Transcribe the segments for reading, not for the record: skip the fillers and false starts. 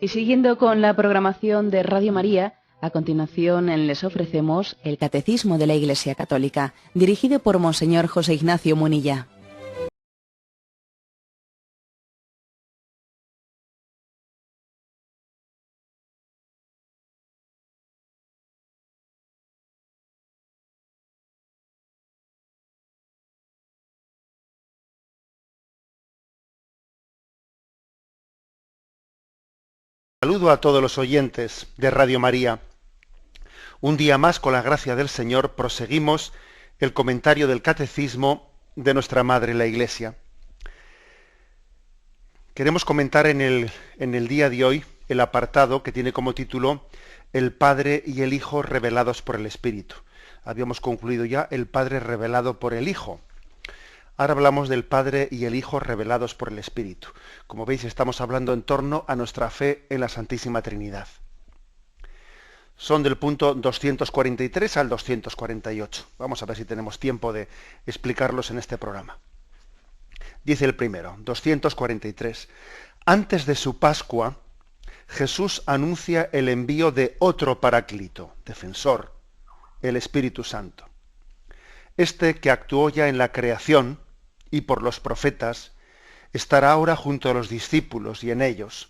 Y siguiendo con la programación de Radio María, a continuación les ofrecemos el Catecismo de la Iglesia Católica, dirigido por Monseñor José Ignacio Munilla. Saludo a todos los oyentes de Radio María. Un día más, con la gracia del Señor, proseguimos el comentario del Catecismo de nuestra Madre la Iglesia. Queremos comentar en el día de hoy el apartado que tiene como título El Padre y el Hijo revelados por el Espíritu. Habíamos concluido ya el Padre revelado por el Hijo. Ahora hablamos del Padre y el Hijo revelados por el Espíritu. Como veis, estamos hablando en torno a nuestra fe en la Santísima Trinidad. Son del punto 243 al 248. Vamos a ver si tenemos tiempo de explicarlos en este programa. Dice el primero, 243. Antes de su Pascua, Jesús anuncia el envío de otro Paráclito, defensor, el Espíritu Santo. Este, que actuó ya en la creación y por los profetas, estará ahora junto a los discípulos y en ellos,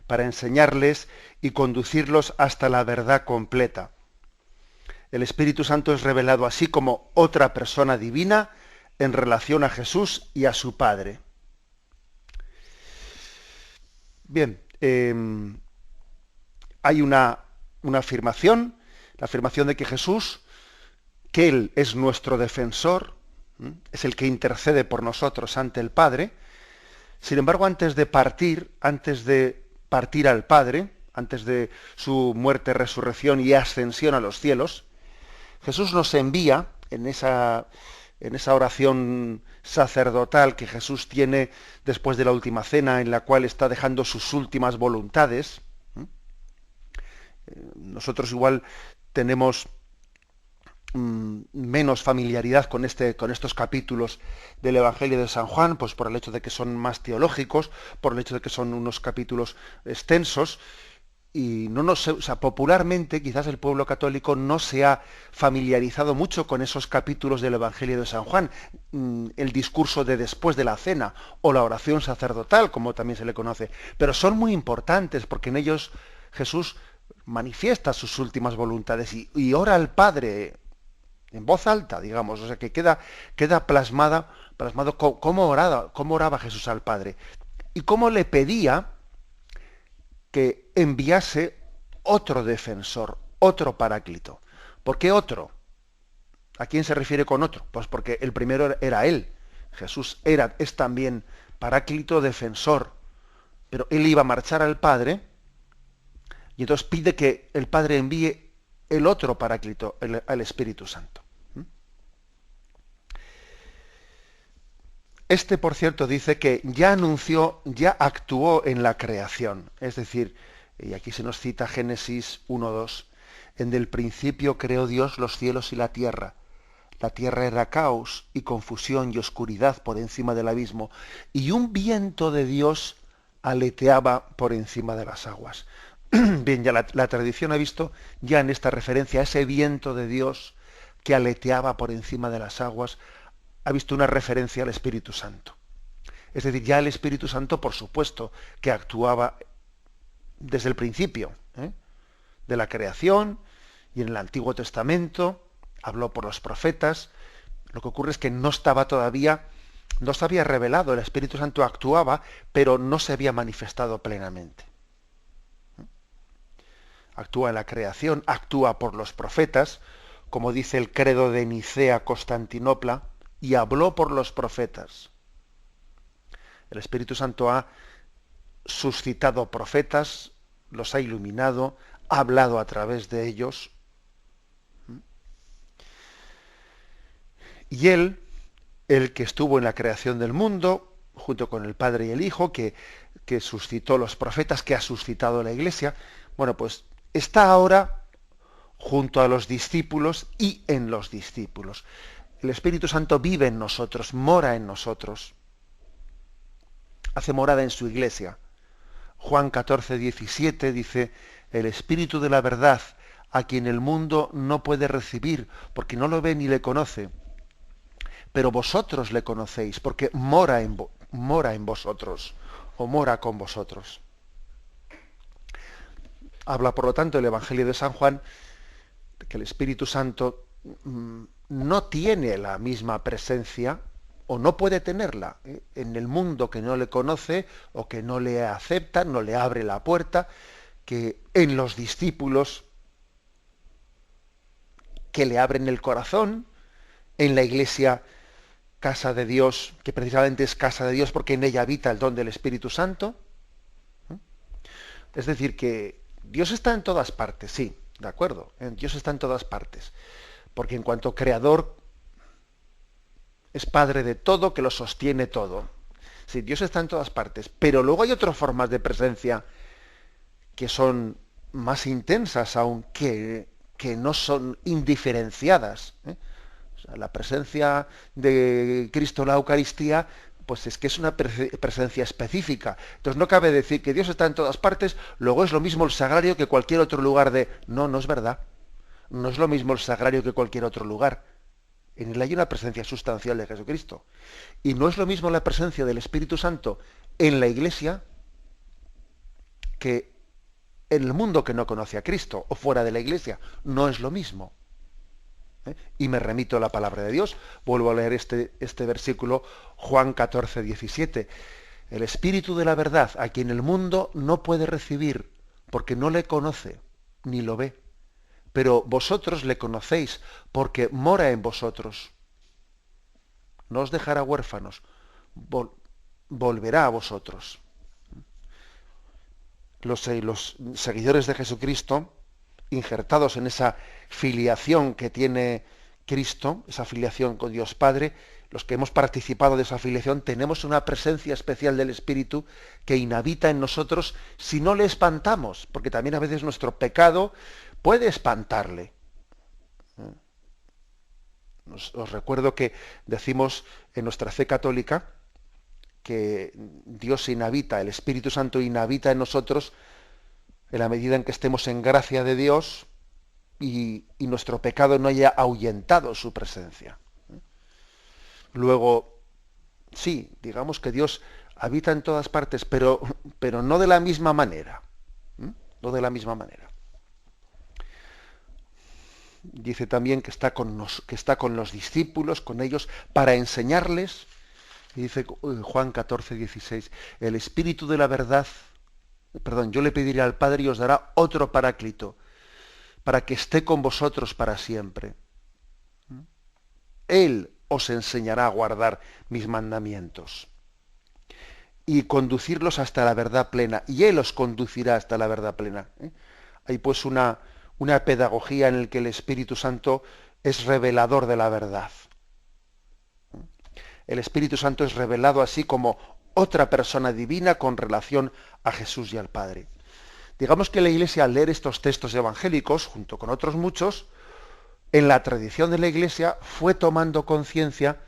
para enseñarles y conducirlos hasta la verdad completa. El Espíritu Santo es revelado así como otra persona divina en relación a Jesús y a su Padre. Bien, hay una afirmación, la afirmación de que Jesús, que Él es nuestro defensor, es el que intercede por nosotros ante el Padre. Sin embargo, antes de partir al Padre, antes de su muerte, resurrección y ascensión a los cielos, Jesús nos envía en esa oración sacerdotal que Jesús tiene después de la última cena, en la cual está dejando sus últimas voluntades. Nosotros igual tenemos menos familiaridad con estos capítulos del Evangelio de San Juan, pues por el hecho de que son más teológicos, por el hecho de que son unos capítulos extensos, y popularmente quizás el pueblo católico no se ha familiarizado mucho con esos capítulos del Evangelio de San Juan, el discurso de después de la cena o la oración sacerdotal, como también se le conoce, pero son muy importantes porque en ellos Jesús manifiesta sus últimas voluntades y ora al Padre en voz alta, digamos, o sea que queda plasmado cómo oraba Jesús al Padre y cómo le pedía que enviase otro defensor, otro Paráclito. ¿Por qué otro? ¿A quién se refiere con otro? Pues porque el primero era Él. Jesús es también Paráclito, defensor, pero Él iba a marchar al Padre y entonces pide que el Padre envíe el otro Paráclito, al Espíritu Santo. Este, por cierto, dice que ya actuó en la creación. Es decir, y aquí se nos cita Génesis 1:2, en el principio creó Dios los cielos y la tierra. La tierra era caos y confusión y oscuridad por encima del abismo, y un viento de Dios aleteaba por encima de las aguas. Bien, ya la tradición ha visto ya en esta referencia a ese viento de Dios que aleteaba por encima de las aguas, ha visto una referencia al Espíritu Santo. Es decir, ya el Espíritu Santo, por supuesto, que actuaba desde el principio de la creación y en el Antiguo Testamento, habló por los profetas. Lo que ocurre es que no se había revelado, el Espíritu Santo actuaba, pero no se había manifestado plenamente. Actúa en la creación, actúa por los profetas, como dice el credo de Nicea, Constantinopla, y habló por los profetas. El Espíritu Santo ha suscitado profetas, los ha iluminado, ha hablado a través de ellos. Y Él, el que estuvo en la creación del mundo, junto con el Padre y el Hijo, que suscitó los profetas, que ha suscitado la Iglesia, bueno, pues está ahora junto a los discípulos y en los discípulos. El Espíritu Santo vive en nosotros, mora en nosotros, hace morada en su Iglesia. Juan 14, 17 dice: el Espíritu de la verdad, a quien el mundo no puede recibir, porque no lo ve ni le conoce, pero vosotros le conocéis, porque mora en vosotros, o mora con vosotros. Habla, por lo tanto, el Evangelio de San Juan, que el Espíritu Santo no tiene la misma presencia, o no puede tenerla, en el mundo que no le conoce, o que no le acepta, no le abre la puerta, que en los discípulos que le abren el corazón, en la Iglesia, casa de Dios, que precisamente es casa de Dios porque en ella habita el don del Espíritu Santo. Es decir, que Dios está en todas partes, sí, de acuerdo, Dios está en todas partes, porque en cuanto creador es Padre de todo, que lo sostiene todo. Sí, Dios está en todas partes, pero luego hay otras formas de presencia que son más intensas aún, que no son indiferenciadas. O sea, la presencia de Cristo en la Eucaristía, pues es que es una presencia específica. Entonces no cabe decir que Dios está en todas partes, luego es lo mismo el sagrario que cualquier otro lugar de... No, no es verdad. No es lo mismo el sagrario que cualquier otro lugar. En él hay una presencia sustancial de Jesucristo. Y no es lo mismo la presencia del Espíritu Santo en la Iglesia que en el mundo que no conoce a Cristo, o fuera de la Iglesia. No es lo mismo. Y me remito a la palabra de Dios. Vuelvo a leer este versículo, Juan 14, 17. El Espíritu de la verdad, a quien el mundo no puede recibir, porque no le conoce, ni lo ve. Pero vosotros le conocéis, porque mora en vosotros. No os dejará huérfanos, volverá a vosotros. Los seguidores de Jesucristo, injertados en esa filiación que tiene Cristo, esa filiación con Dios Padre, los que hemos participado de esa filiación, tenemos una presencia especial del Espíritu que inhabita en nosotros si no le espantamos, porque también a veces nuestro pecado puede espantarle. Os recuerdo que decimos en nuestra fe católica que Dios inhabita, el Espíritu Santo inhabita en nosotros en la medida en que estemos en gracia de Dios y nuestro pecado no haya ahuyentado su presencia. Luego, sí, digamos que Dios habita en todas partes, pero no de la misma manera. No de la misma manera. Dice también que está con los discípulos, con ellos, para enseñarles. Y dice Juan 14, 16, el Espíritu de la verdad, yo le pediré al Padre y os dará otro Paráclito, para que esté con vosotros para siempre. Él os enseñará a guardar mis mandamientos y conducirlos hasta la verdad plena, y Él os conducirá hasta la verdad plena. Hay pues una pedagogía en la que el Espíritu Santo es revelador de la verdad. El Espíritu Santo es revelado así como otra persona divina con relación a Jesús y al Padre. Digamos que la Iglesia, al leer estos textos evangélicos, junto con otros muchos, en la tradición de la Iglesia fue tomando conciencia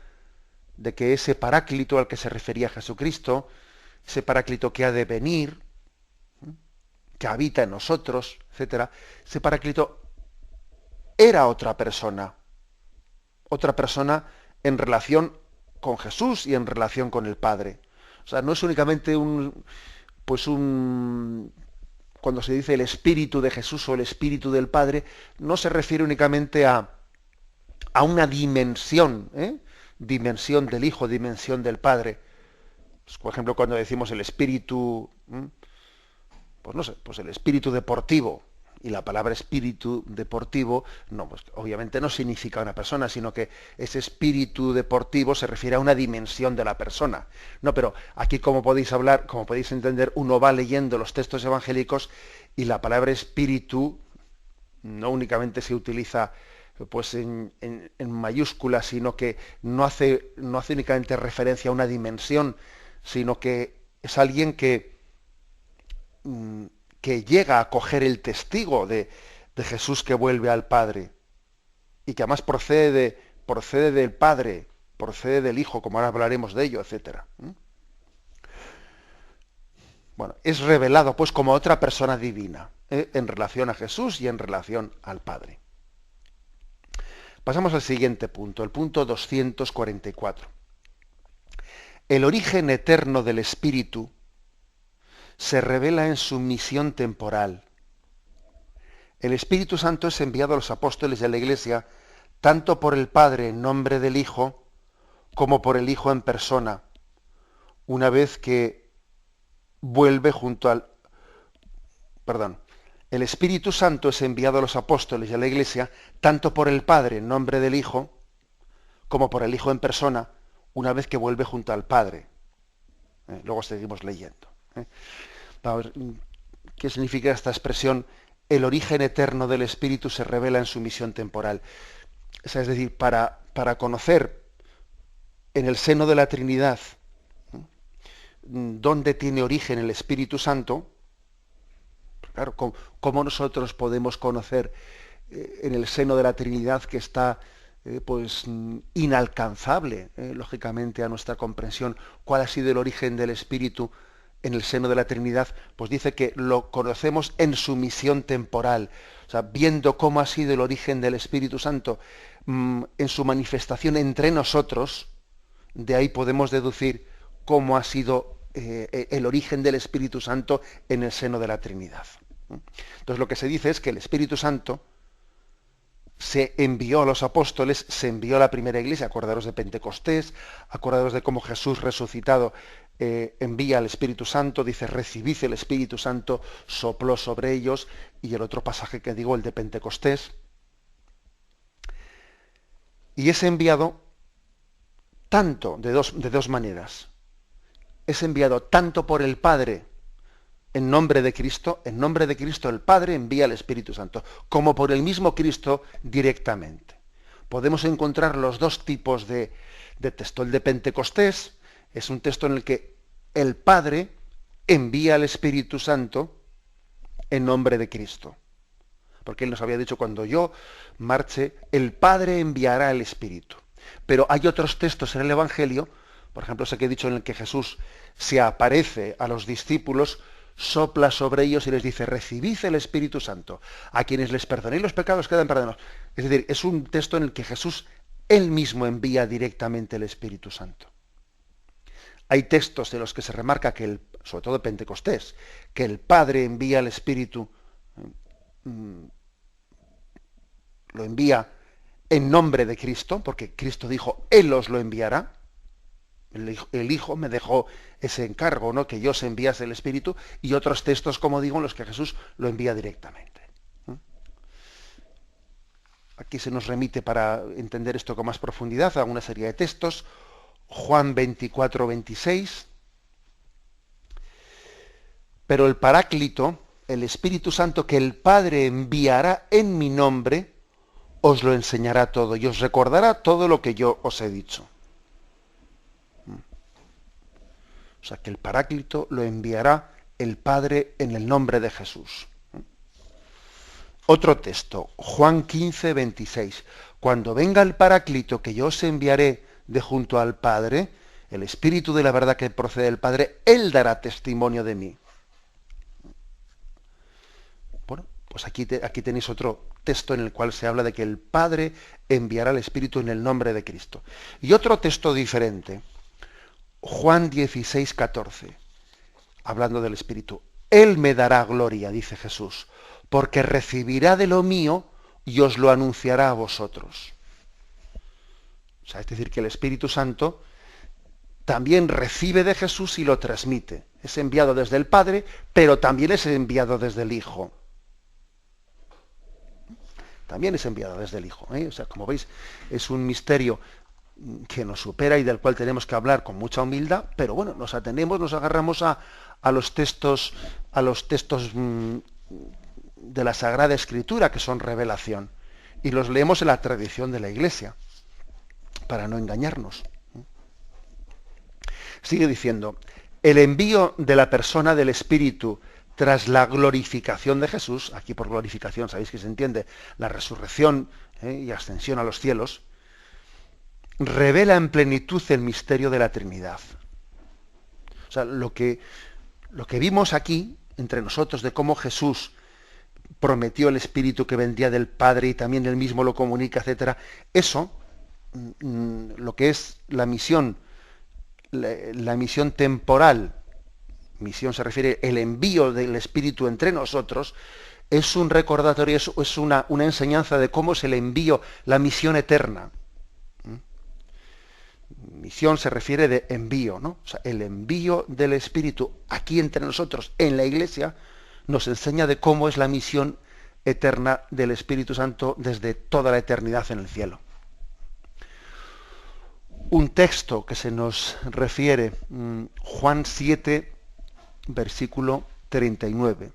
de que ese Paráclito al que se refería Jesucristo, ese Paráclito que ha de venir, que habita en nosotros, etcétera, ese Paráclito era otra persona en relación con Jesús y en relación con el Padre. O sea, no es únicamente cuando se dice el Espíritu de Jesús o el Espíritu del Padre, no se refiere únicamente a una dimensión, dimensión del Hijo, dimensión del Padre. Pues, por ejemplo, cuando decimos el Espíritu, pues el Espíritu deportivo, y la palabra espíritu deportivo, pues obviamente no significa una persona, sino que ese espíritu deportivo se refiere a una dimensión de la persona. No, pero aquí como podéis entender, uno va leyendo los textos evangélicos y la palabra espíritu no únicamente se utiliza pues en mayúsculas, sino que no hace únicamente referencia a una dimensión, sino que es alguien que llega a coger el testigo de Jesús que vuelve al Padre y que además procede del Padre, procede del Hijo, como ahora hablaremos de ello, etcétera. Bueno, es revelado pues como otra persona divina, en relación a Jesús y en relación al Padre. Pasamos al siguiente punto, el punto 244. El origen eterno del Espíritu se revela en su misión temporal. El Espíritu Santo es enviado a los apóstoles y a la Iglesia tanto por el Padre en nombre del Hijo como por el Hijo en persona, una vez que vuelve junto al... Perdón. El Espíritu Santo es enviado a los apóstoles y a la Iglesia tanto por el Padre en nombre del Hijo como por el Hijo en persona, una vez que vuelve junto al Padre. Luego seguimos leyendo. Vamos a ver, ¿qué significa esta expresión? El origen eterno del Espíritu se revela en su misión temporal. O sea, es decir, para conocer en el seno de la Trinidad dónde tiene origen el Espíritu Santo, claro, ¿cómo nosotros podemos conocer en el seno de la Trinidad que está pues inalcanzable, lógicamente, a nuestra comprensión, cuál ha sido el origen del Espíritu en el seno de la Trinidad? Pues dice que lo conocemos en su misión temporal, o sea, viendo cómo ha sido el origen del Espíritu Santo en su manifestación entre nosotros, de ahí podemos deducir cómo ha sido el origen del Espíritu Santo en el seno de la Trinidad. Entonces lo que se dice es que el Espíritu Santo se envió a los apóstoles, se envió a la primera iglesia. Acordaros de Pentecostés, acordaros de cómo Jesús resucitado envía al Espíritu Santo, dice: recibid el Espíritu Santo, sopló sobre ellos, y el otro pasaje que digo, el de Pentecostés. Y es enviado tanto, de dos maneras. Es enviado tanto por el Padre en nombre de Cristo el Padre envía al Espíritu Santo, como por el mismo Cristo directamente. Podemos encontrar los dos tipos de texto. El de Pentecostés es un texto en el que el Padre envía al Espíritu Santo en nombre de Cristo. Porque Él nos había dicho: cuando yo marche, el Padre enviará el Espíritu. Pero hay otros textos en el Evangelio, por ejemplo, ese que he dicho, en el que Jesús se aparece a los discípulos, sopla sobre ellos y les dice: recibid el Espíritu Santo. A quienes les perdonéis los pecados quedan perdonados. Es decir, es un texto en el que Jesús Él mismo envía directamente el Espíritu Santo. Hay textos en los que se remarca que, sobre todo Pentecostés, que el Padre envía el Espíritu, lo envía en nombre de Cristo, porque Cristo dijo: Él os lo enviará. El Hijo me dejó ese encargo, ¿no?, que yo os enviase el Espíritu, y otros textos, como digo, en los que Jesús lo envía directamente. Aquí se nos remite, para entender esto con más profundidad, a una serie de textos. Juan 24, 26. Pero el Paráclito, el Espíritu Santo, que el Padre enviará en mi nombre, os lo enseñará todo y os recordará todo lo que yo os he dicho. O sea, que el Paráclito lo enviará el Padre en el nombre de Jesús. Otro texto, Juan 15, 26. Cuando venga el Paráclito, que yo os enviaré de junto al Padre, el Espíritu de la verdad que procede del Padre, Él dará testimonio de mí. Bueno, pues aquí tenéis otro texto en el cual se habla de que el Padre enviará el Espíritu en el nombre de Cristo. Y otro texto diferente, Juan 16, 14, hablando del Espíritu. Él me dará gloria, dice Jesús, porque recibirá de lo mío y os lo anunciará a vosotros. O sea, es decir, que el Espíritu Santo también recibe de Jesús y lo transmite. Es enviado desde el Padre, pero también es enviado desde el Hijo. También es enviado desde el Hijo. O sea, como veis, es un misterio que nos supera y del cual tenemos que hablar con mucha humildad, pero bueno, nos agarramos a los textos de la Sagrada Escritura, que son revelación, y los leemos en la tradición de la Iglesia, para no engañarnos. Sigue diciendo: el envío de la persona del Espíritu tras la glorificación de Jesús, aquí por glorificación sabéis que se entiende la resurrección y ascensión a los cielos, revela en plenitud el misterio de la Trinidad. O sea, lo que Lo que vimos aquí entre nosotros de cómo Jesús prometió el Espíritu que vendría del Padre y también él mismo lo comunica, etcétera, eso, lo que es la misión, la misión temporal, misión se refiere el envío del Espíritu entre nosotros, es un recordatorio, es una enseñanza de cómo es el envío, la misión eterna. Misión se refiere de envío, ¿no? O sea, el envío del Espíritu aquí entre nosotros, en la Iglesia, nos enseña de cómo es la misión eterna del Espíritu Santo desde toda la eternidad en el cielo. Un texto que se nos refiere, Juan 7, versículo 39.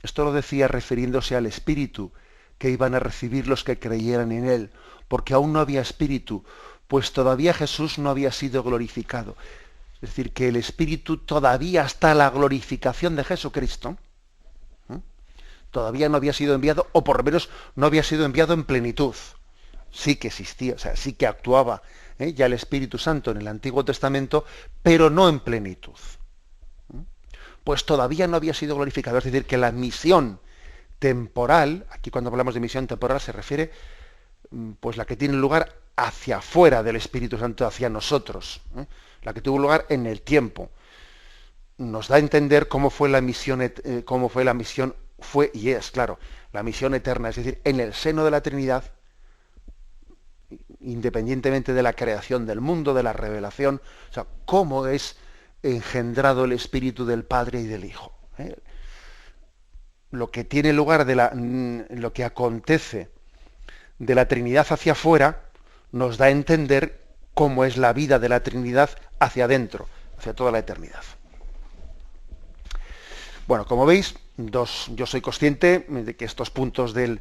Esto lo decía refiriéndose al Espíritu que iban a recibir los que creyeran en Él, porque aún no había Espíritu, pues todavía Jesús no había sido glorificado. Es decir, que el Espíritu todavía hasta la glorificación de Jesucristo, todavía no había sido enviado, o por lo menos no había sido enviado en plenitud. Sí que existía, o sea, sí que actuaba ya el Espíritu Santo en el Antiguo Testamento, pero no en plenitud. Pues todavía no había sido glorificado. Es decir, que la misión temporal, aquí cuando hablamos de misión temporal se refiere pues la que tiene lugar hacia afuera del Espíritu Santo, hacia nosotros, la que tuvo lugar en el tiempo. Nos da a entender cómo fue la misión, fue y es, claro, la misión eterna, es decir, en el seno de la Trinidad, independientemente de la creación del mundo, de la revelación, o sea, cómo es engendrado el Espíritu del Padre y del Hijo. Lo que tiene lugar lo que acontece de la Trinidad hacia afuera, nos da a entender cómo es la vida de la Trinidad hacia adentro, hacia toda la eternidad. Bueno, como veis, yo soy consciente de que estos puntos del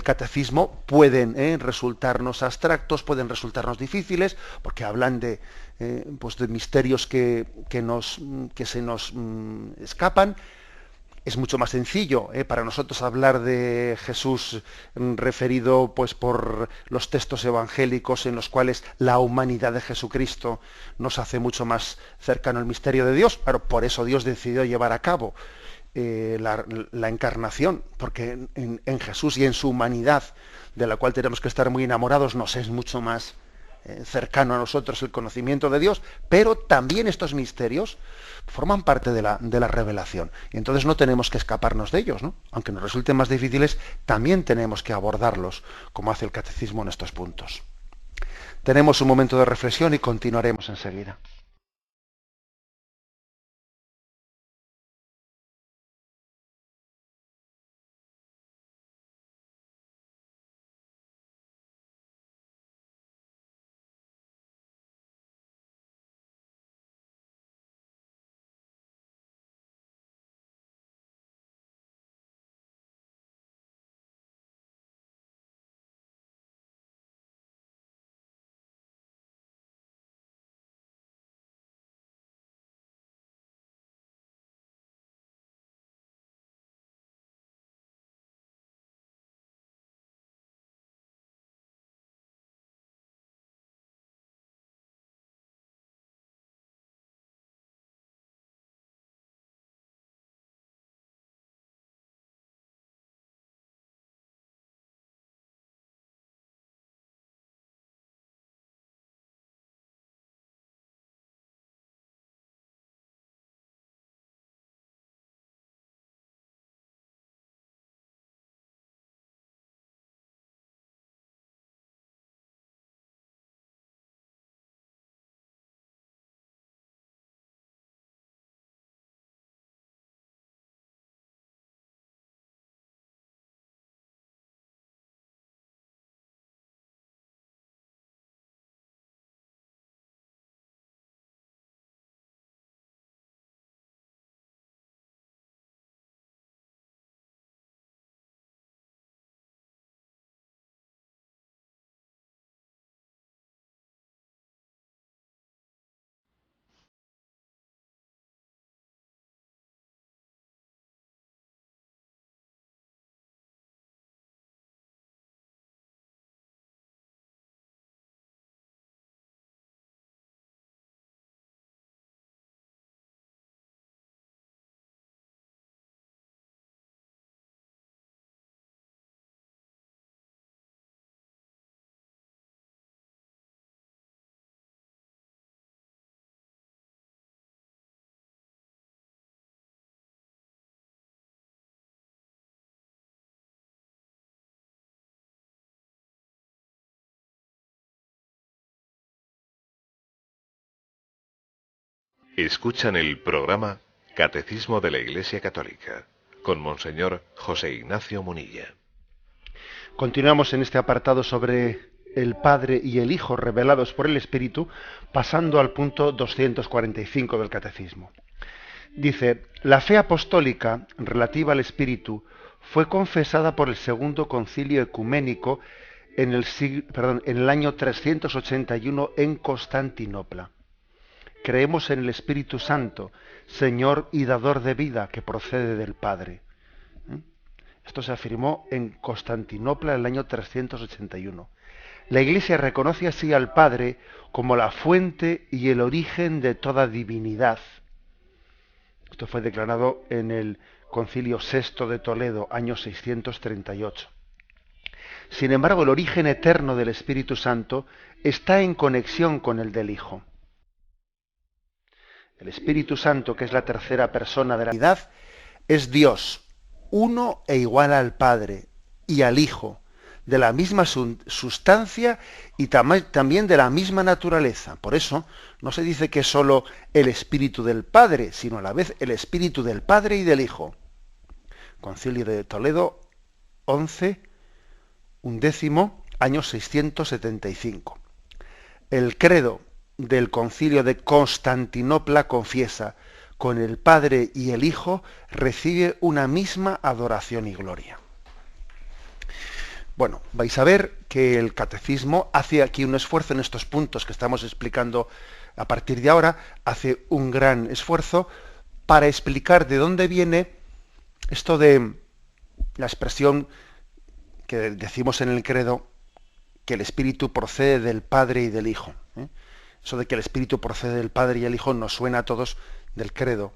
catecismo pueden resultarnos abstractos, pueden resultarnos difíciles, porque hablan pues de misterios que se nos escapan. Es mucho más sencillo para nosotros hablar de Jesús referido pues por los textos evangélicos en los cuales la humanidad de Jesucristo nos hace mucho más cercano al misterio de Dios. Pero por eso Dios decidió llevar a cabo la encarnación, porque en Jesús y en su humanidad, de la cual tenemos que estar muy enamorados, nos es mucho más cercano a nosotros el conocimiento de Dios, pero también estos misterios forman parte de la revelación. Y entonces no tenemos que escaparnos de ellos, ¿no? Aunque nos resulten más difíciles, también tenemos que abordarlos, como hace el catecismo en estos puntos. Tenemos un momento de reflexión y continuaremos enseguida. Escuchan el programa Catecismo de la Iglesia Católica con Monseñor José Ignacio Munilla. Continuamos en este apartado sobre el Padre y el Hijo revelados por el Espíritu, pasando al punto 245 del Catecismo. Dice: la fe apostólica relativa al Espíritu fue confesada por el Segundo Concilio Ecuménico en el año 381 en Constantinopla. Creemos en el Espíritu Santo, Señor y dador de vida, que procede del Padre. Esto se afirmó en Constantinopla en el año 381. La Iglesia reconoce así al Padre como la fuente y el origen de toda divinidad. Esto fue declarado en el Concilio VI de Toledo, año 638. Sin embargo, el origen eterno del Espíritu Santo está en conexión con el del Hijo. El Espíritu Santo, que es la tercera persona de la Trinidad, es Dios, uno e igual al Padre y al Hijo, de la misma sustancia y también de la misma naturaleza. Por eso no se dice que es solo el Espíritu del Padre, sino a la vez el Espíritu del Padre y del Hijo. Concilio de Toledo 11, año 675. El credo del Concilio de Constantinopla confiesa: con el Padre y el Hijo recibe una misma adoración y gloria. Bueno, vais a ver que el Catecismo hace aquí un esfuerzo en estos puntos que estamos explicando a partir de ahora, hace un gran esfuerzo para explicar de dónde viene esto de la expresión que decimos en el credo, que el Espíritu procede del Padre y del Hijo. Eso de que el Espíritu procede del Padre y el Hijo nos suena a todos del credo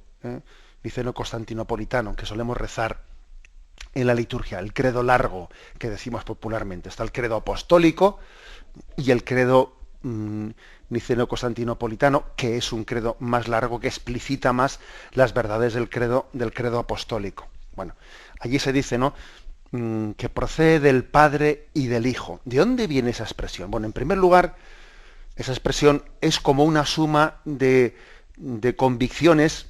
niceno-constantinopolitano, que solemos rezar en la liturgia, el credo largo que decimos popularmente. Está el credo apostólico y el credo niceno-constantinopolitano, que es un credo más largo, que explicita más las verdades del credo apostólico. Bueno, allí se dice, ¿no?, que procede del Padre y del Hijo. ¿De dónde viene esa expresión? Bueno, en primer lugar, esa expresión es como una suma de convicciones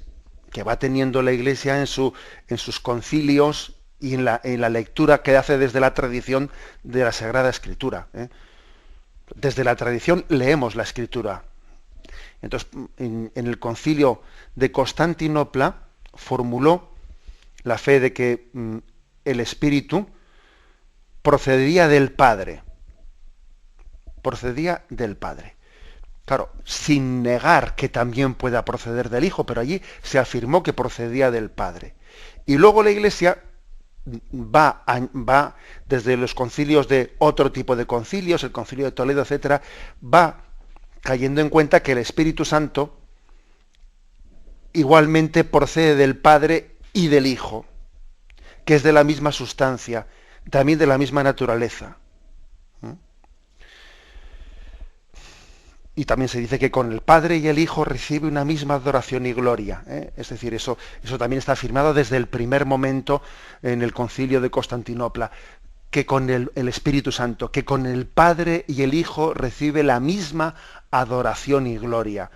que va teniendo la Iglesia en sus concilios y en la lectura que hace desde la tradición de la Sagrada Escritura. Desde la tradición leemos la Escritura. Entonces, en el concilio de Constantinopla formuló la fe de que el Espíritu procedía del Padre. Procedía del Padre. Claro, sin negar que también pueda proceder del Hijo, pero allí se afirmó que procedía del Padre. Y luego la Iglesia va desde los concilios de otro tipo de concilios, el Concilio de Toledo, etcétera, va cayendo en cuenta que el Espíritu Santo igualmente procede del Padre y del Hijo, que es de la misma sustancia, también de la misma naturaleza. Y también se dice que con el Padre y el Hijo recibe una misma adoración y gloria. Es decir, eso también está afirmado desde el primer momento en el Concilio de Constantinopla, que con el Espíritu Santo, que con el Padre y el Hijo recibe la misma adoración y gloria.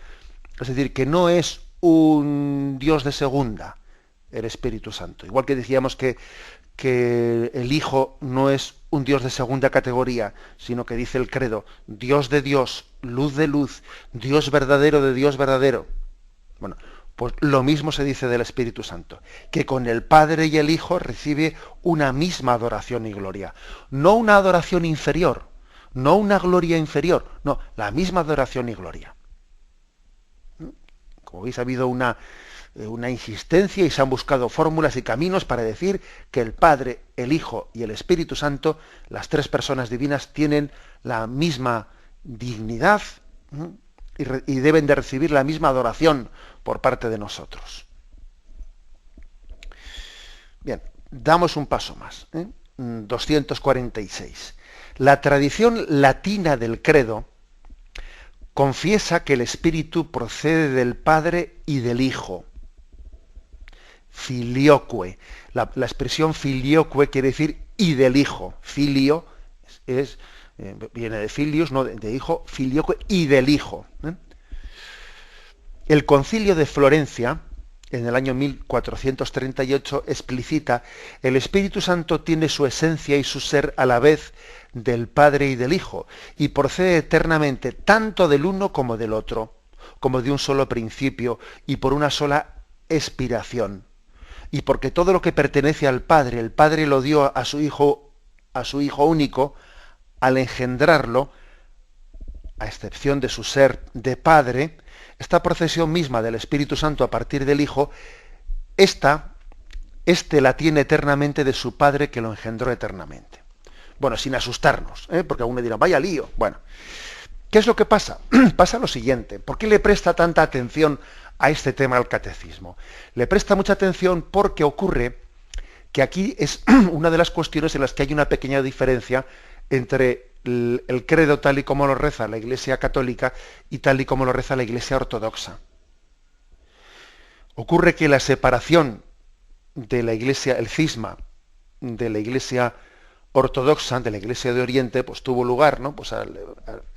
Es decir, que no es un Dios de segunda, el Espíritu Santo. Igual que decíamos que el Hijo no es un Dios de segunda categoría, sino que dice el credo, Dios de Dios, luz de luz, Dios verdadero de Dios verdadero. Bueno, pues lo mismo se dice del Espíritu Santo, que con el Padre y el Hijo recibe una misma adoración y gloria. No una adoración inferior, no una gloria inferior, no, la misma adoración y gloria. Como veis, ha habido una insistencia y se han buscado fórmulas y caminos para decir que el Padre, el Hijo y el Espíritu Santo, las tres personas divinas, tienen la misma dignidad y deben de recibir la misma adoración por parte de nosotros. Bien, damos un paso más. 246. La tradición latina del credo confiesa que el Espíritu procede del Padre y del Hijo. Filioque. La expresión filioque quiere decir y del Hijo. Filio viene de filius, no de hijo, filioque y del Hijo. El Concilio de Florencia, en el año 1438, explicita: el Espíritu Santo tiene su esencia y su ser a la vez del Padre y del Hijo, y procede eternamente tanto del uno como del otro, como de un solo principio y por una sola expiración. Y porque todo lo que pertenece al Padre, el Padre lo dio a su Hijo único, al engendrarlo, a excepción de su ser de Padre, esta procesión misma del Espíritu Santo a partir del Hijo, este la tiene eternamente de su Padre que lo engendró eternamente. Bueno, sin asustarnos, porque algunos dirán, vaya lío. Bueno, ¿qué es lo que pasa? Pasa lo siguiente. ¿Por qué le presta tanta atención a este tema al catecismo? Le presta mucha atención porque ocurre que aquí es una de las cuestiones en las que hay una pequeña diferencia entre el credo tal y como lo reza la Iglesia católica y tal y como lo reza la Iglesia ortodoxa. Ocurre que la separación de la Iglesia, el cisma de la Iglesia ortodoxa, de la Iglesia de Oriente, pues tuvo lugar, ¿no? Pues al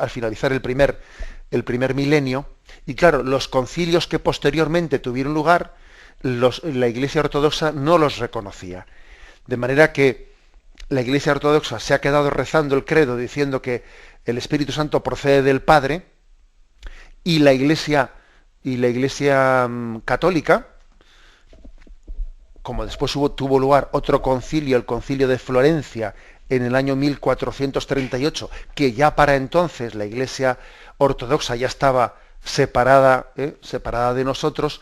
finalizar el primer milenio, y claro, los concilios que posteriormente tuvieron lugar, la Iglesia ortodoxa no los reconocía. De manera que la Iglesia ortodoxa se ha quedado rezando el credo diciendo que el Espíritu Santo procede del Padre, y la Iglesia católica, como después tuvo lugar otro concilio, el Concilio de Florencia, en el año 1438, que ya para entonces la Iglesia ortodoxa ya estaba separada de nosotros,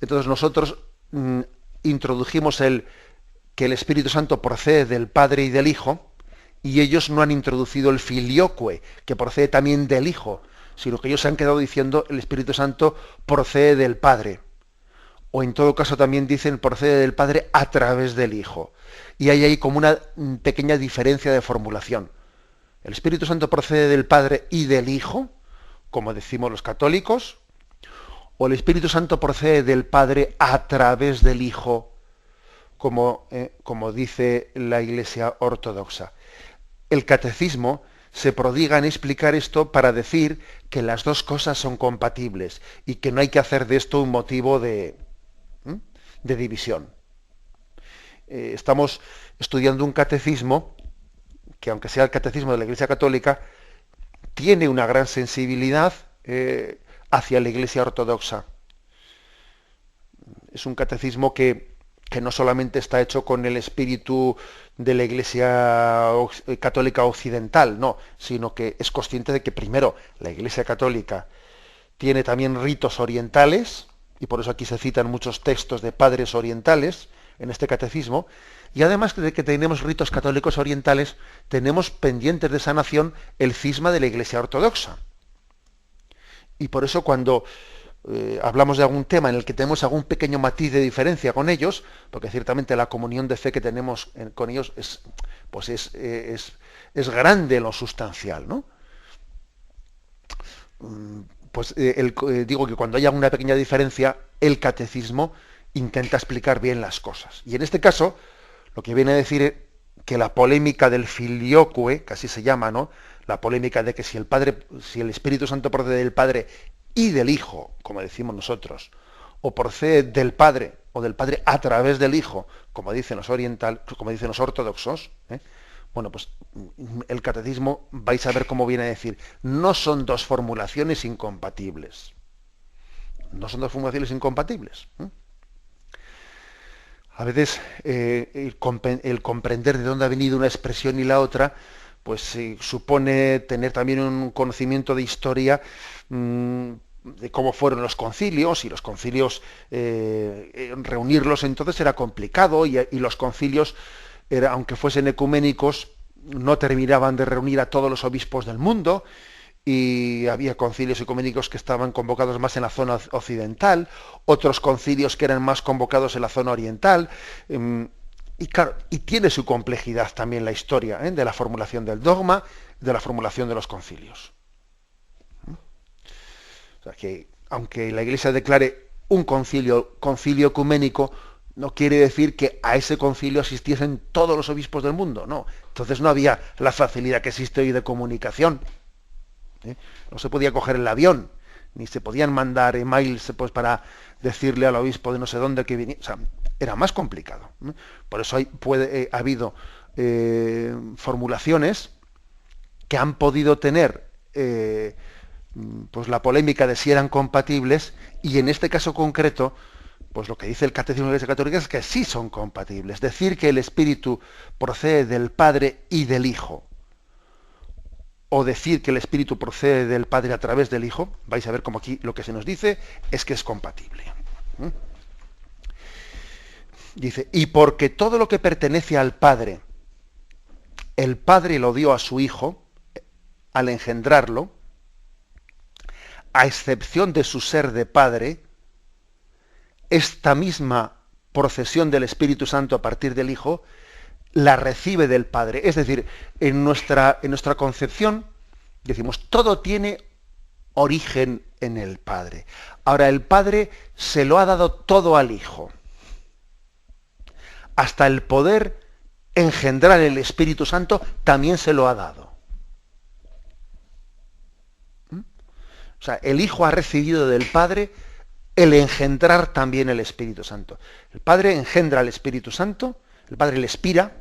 entonces nosotros introdujimos que el Espíritu Santo procede del Padre y del Hijo, y ellos no han introducido el filioque, que procede también del Hijo, sino que ellos se han quedado diciendo el Espíritu Santo procede del Padre. O en todo caso también dicen procede del Padre a través del Hijo. Y hay ahí como una pequeña diferencia de formulación. El Espíritu Santo procede del Padre y del Hijo, como decimos los católicos, o el Espíritu Santo procede del Padre a través del Hijo, como dice la Iglesia ortodoxa. El catecismo se prodiga en explicar esto para decir que las dos cosas son compatibles y que no hay que hacer de esto un motivo de división. Estamos estudiando un catecismo que, aunque sea el catecismo de la Iglesia Católica, tiene una gran sensibilidad hacia la Iglesia ortodoxa. Es un catecismo que no solamente está hecho con el espíritu de la Iglesia Católica occidental, no, sino que es consciente de que primero la Iglesia Católica tiene también ritos orientales, y por eso aquí se citan muchos textos de padres orientales en este catecismo, y además de que tenemos ritos católicos orientales, tenemos pendientes de sanación el cisma de la Iglesia ortodoxa. Y por eso cuando hablamos de algún tema en el que tenemos algún pequeño matiz de diferencia con ellos, porque ciertamente la comunión de fe que tenemos con ellos es grande en lo sustancial, ¿no? Digo que cuando haya una pequeña diferencia, el catecismo intenta explicar bien las cosas. Y en este caso, lo que viene a decir es que la polémica del filioque, que así se llama, ¿no? La polémica de que si el Espíritu Santo procede del Padre y del Hijo, como decimos nosotros, o procede del Padre o del Padre a través del Hijo, como dicen los ortodoxos, bueno, pues el catecismo vais a ver cómo viene a decir, no son dos formulaciones incompatibles. No son dos formulaciones incompatibles. A veces el comprender de dónde ha venido una expresión y la otra, pues supone tener también un conocimiento de historia de cómo fueron los concilios, y los concilios, reunirlos entonces era complicado, y los concilios, aunque fuesen ecuménicos, no terminaban de reunir a todos los obispos del mundo, y había concilios ecuménicos que estaban convocados más en la zona occidental, otros concilios que eran más convocados en la zona oriental, y claro, y tiene su complejidad también la historia de la formulación del dogma, de la formulación de los concilios. O sea que, aunque la Iglesia declare un concilio ecuménico, no quiere decir que a ese concilio asistiesen todos los obispos del mundo, no. Entonces no había la facilidad que existe hoy de comunicación. No se podía coger el avión ni se podían mandar emails pues para decirle al obispo de no sé dónde que viniera. O sea, era más complicado. Por eso ha habido formulaciones que han podido tener pues la polémica de si eran compatibles, y en este caso concreto, pues lo que dice el Catecismo de la Iglesia Católica es que sí son compatibles. Decir que el Espíritu procede del Padre y del Hijo, o decir que el Espíritu procede del Padre a través del Hijo, vais a ver como aquí lo que se nos dice es que es compatible. Dice, y porque todo lo que pertenece al Padre, el Padre lo dio a su Hijo al engendrarlo, a excepción de su ser de Padre, esta misma procesión del Espíritu Santo a partir del Hijo la recibe del Padre. Es decir, en nuestra concepción decimos, todo tiene origen en el Padre. Ahora, el Padre se lo ha dado todo al Hijo. Hasta el poder engendrar el Espíritu Santo también se lo ha dado. O sea, el Hijo ha recibido del Padre el engendrar también el Espíritu Santo. El Padre engendra al Espíritu Santo, el Padre le expira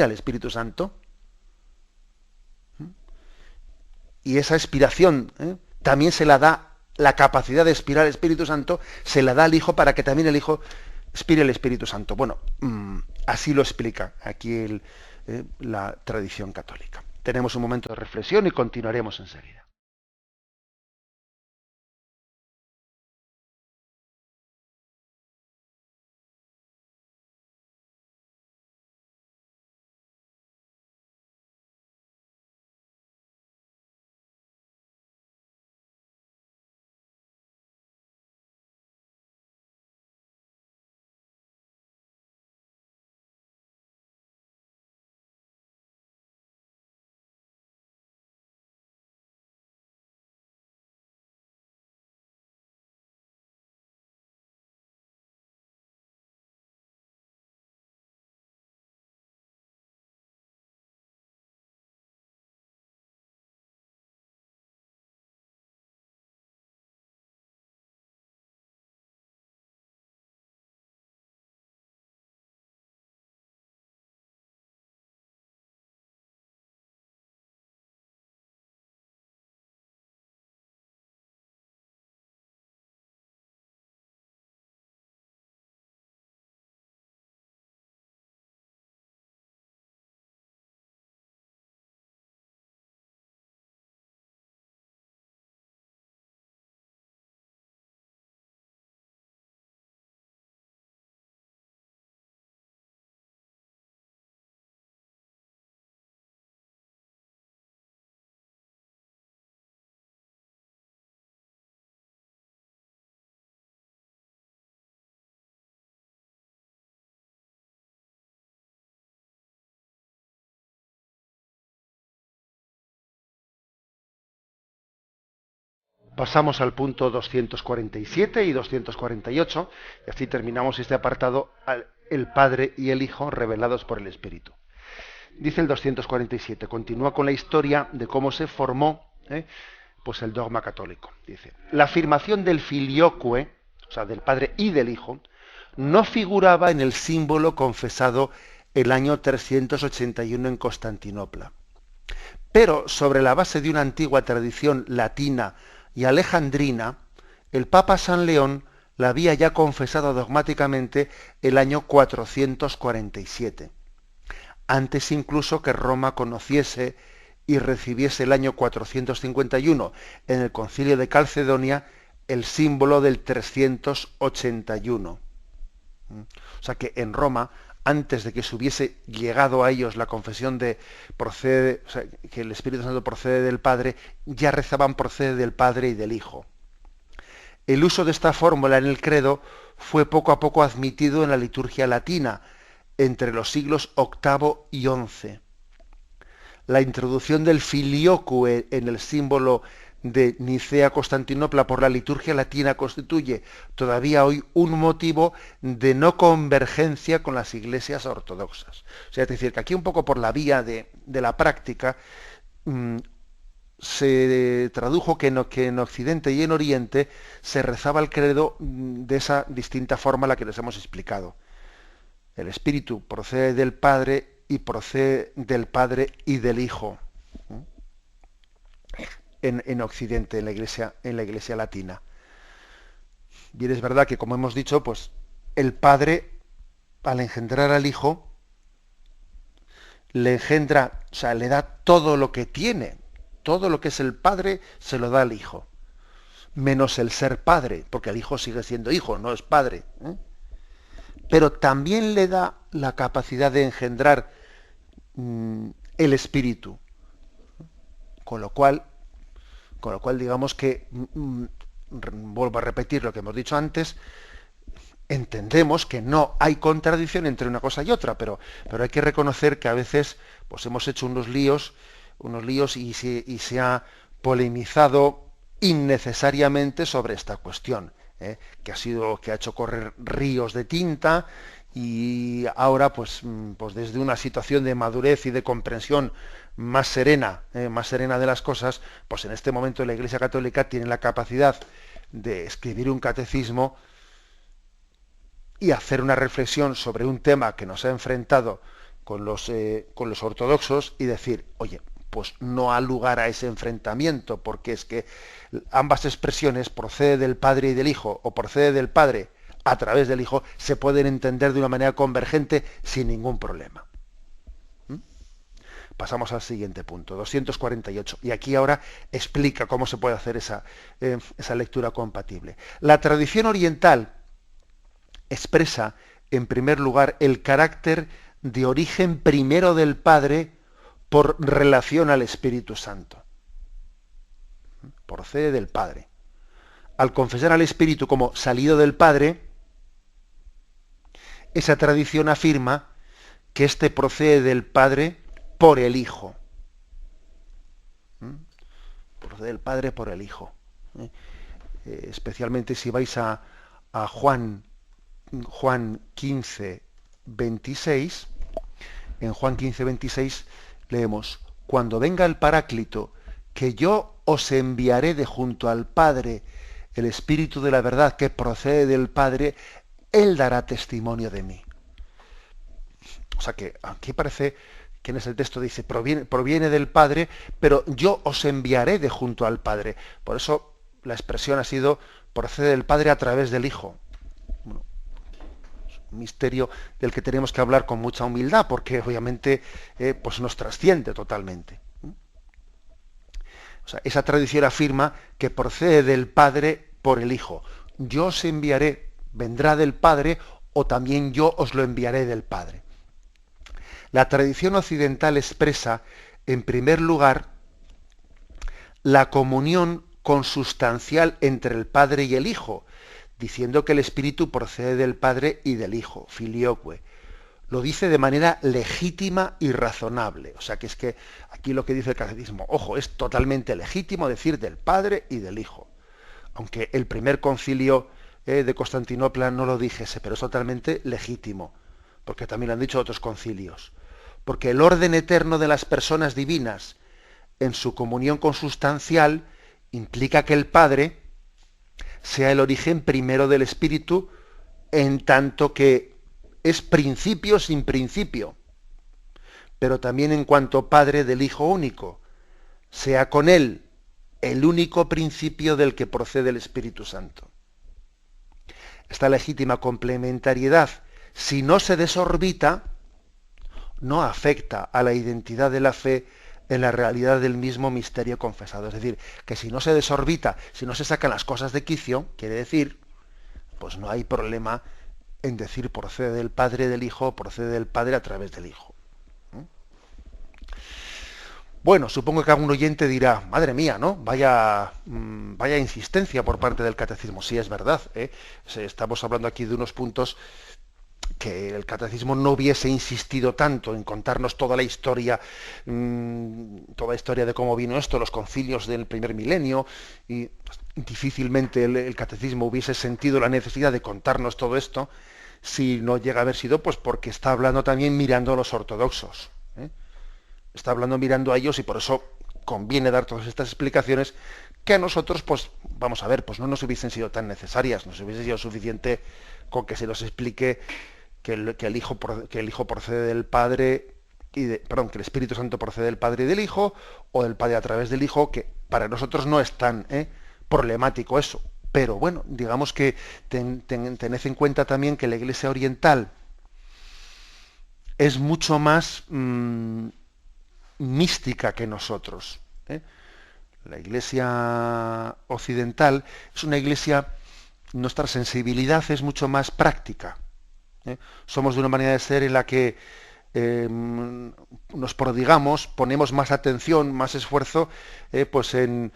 al Espíritu Santo, y esa expiración también se la da, la capacidad de expirar el Espíritu Santo, se la da al Hijo para que también el Hijo expire el Espíritu Santo. Bueno, así lo explica aquí la tradición católica. Tenemos un momento de reflexión y continuaremos enseguida. Pasamos al punto 247 y 248, y así terminamos este apartado, el Padre y el Hijo revelados por el Espíritu. Dice el 247, continúa con la historia de cómo se formó pues el dogma católico. Dice, la afirmación del filioque, o sea, del Padre y del Hijo, no figuraba en el símbolo confesado el año 381 en Constantinopla. Pero sobre la base de una antigua tradición latina y alejandrina, el Papa San León la había ya confesado dogmáticamente el año 447, antes incluso que Roma conociese y recibiese el año 451 en el Concilio de Calcedonia el símbolo del 381. O sea que en Roma, antes de que se hubiese llegado a ellos la confesión de procede, o sea, que el Espíritu Santo procede del Padre, ya rezaban procede del Padre y del Hijo. El uso de esta fórmula en el credo fue poco a poco admitido en la liturgia latina entre los siglos VIII y XI. La introducción del filioque en el símbolo de Nicea-Constantinopla por la liturgia latina constituye todavía hoy un motivo de no convergencia con las iglesias ortodoxas. O sea, es decir, que aquí un poco por la vía de la práctica, se tradujo que en Occidente y en Oriente se rezaba el credo de esa distinta forma a la que les hemos explicado. El Espíritu procede del Padre y procede del Padre y del Hijo. En Occidente, en la Iglesia latina. Bien, es verdad que, como hemos dicho, pues el Padre, al engendrar al Hijo, le engendra, o sea, le da todo lo que tiene. Todo lo que es el Padre se lo da al Hijo. Menos el ser Padre, porque el Hijo sigue siendo Hijo, no es Padre. Pero también le da la capacidad de engendrar el Espíritu. Con lo cual digamos que, vuelvo a repetir lo que hemos dicho antes, entendemos que no hay contradicción entre una cosa y otra, pero hay que reconocer que a veces pues hemos hecho unos líos y se ha polemizado innecesariamente sobre esta cuestión, que ha hecho correr ríos de tinta, y ahora pues desde una situación de madurez y de comprensión más serena de las cosas, pues en este momento la Iglesia Católica tiene la capacidad de escribir un catecismo y hacer una reflexión sobre un tema que nos ha enfrentado con los ortodoxos y decir, oye, pues no ha lugar a ese enfrentamiento, porque es que ambas expresiones, procede del Padre y del Hijo, o procede del Padre a través del Hijo, se pueden entender de una manera convergente sin ningún problema. Pasamos al siguiente punto, 248. Y aquí ahora explica cómo se puede hacer esa lectura compatible. La tradición oriental expresa, en primer lugar, el carácter de origen primero del Padre por relación al Espíritu Santo. Procede del Padre. Al confesar al Espíritu como salido del Padre, esa tradición afirma que éste procede del Padre por el Hijo. Procede del Padre por el Hijo. Especialmente si vais a Juan 15, 26, en Juan 15, 26 leemos, cuando venga el Paráclito, que yo os enviaré de junto al Padre, el Espíritu de la verdad que procede del Padre, Él dará testimonio de mí. O sea que aquí parece que en ese texto dice, proviene del Padre, pero yo os enviaré de junto al Padre. Por eso la expresión ha sido, procede del Padre a través del Hijo. Bueno, es un misterio del que tenemos que hablar con mucha humildad, porque obviamente pues nos trasciende totalmente. O sea, esa tradición afirma que procede del Padre por el Hijo. Yo os enviaré, vendrá del Padre, o también yo os lo enviaré del Padre. La tradición occidental expresa, en primer lugar, la comunión consustancial entre el Padre y el Hijo, diciendo que el Espíritu procede del Padre y del Hijo, filioque. Lo dice de manera legítima y razonable. O sea que es que aquí lo que dice el catecismo, ojo, es totalmente legítimo decir del Padre y del Hijo. Aunque el primer concilio de Constantinopla no lo dijese, pero es totalmente legítimo, porque también lo han dicho otros concilios. Porque el orden eterno de las personas divinas en su comunión consustancial implica que el Padre sea el origen primero del Espíritu, en tanto que es principio sin principio, pero también en cuanto Padre del Hijo único, sea con Él el único principio del que procede el Espíritu Santo. Esta legítima complementariedad, si no se desorbita, no afecta a la identidad de la fe en la realidad del mismo misterio confesado. Es decir, que si no se desorbita, si no se sacan las cosas de quicio, quiere decir, pues no hay problema en decir procede del Padre del Hijo, procede del Padre a través del Hijo. Bueno, supongo que algún oyente dirá, madre mía, ¿no? Vaya insistencia por parte del catecismo. Sí, es verdad, estamos hablando aquí de unos puntos que el catecismo no hubiese insistido tanto en contarnos toda la historia de cómo vino esto, los concilios del primer milenio, y difícilmente el catecismo hubiese sentido la necesidad de contarnos todo esto si no llega a haber sido pues porque está hablando también mirando a los ortodoxos. Está hablando mirando a ellos, y por eso conviene dar todas estas explicaciones que a nosotros, pues, vamos a ver, pues no nos hubiesen sido tan necesarias, nos hubiese sido suficiente con que se nos explique que el Hijo procede del Padre, que el Espíritu Santo procede del Padre y del Hijo, o del Padre a través del Hijo, que para nosotros no es tan problemático eso. Pero bueno, digamos que tened en cuenta también que la Iglesia oriental es mucho más mística que nosotros. La Iglesia occidental es una iglesia, nuestra sensibilidad es mucho más práctica. Somos de una manera de ser en la que nos prodigamos, ponemos más atención, más esfuerzo, pues en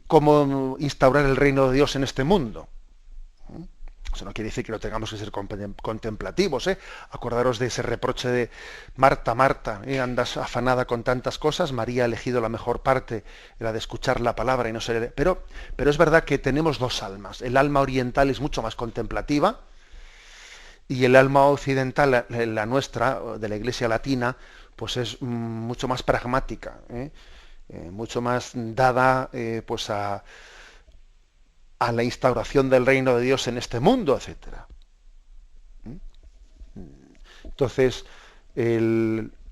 cómo instaurar el reino de Dios en este mundo. Eso no quiere decir que no tengamos que ser contemplativos. Acordaros de ese reproche de Marta, Marta, andas afanada con tantas cosas, María ha elegido la mejor parte, la de escuchar la palabra y no ser... Pero es verdad que tenemos dos almas. El alma oriental es mucho más contemplativa y el alma occidental, la nuestra, de la Iglesia latina, pues es mucho más pragmática, mucho más dada pues a la instauración del reino de Dios en este mundo, etcétera. Entonces,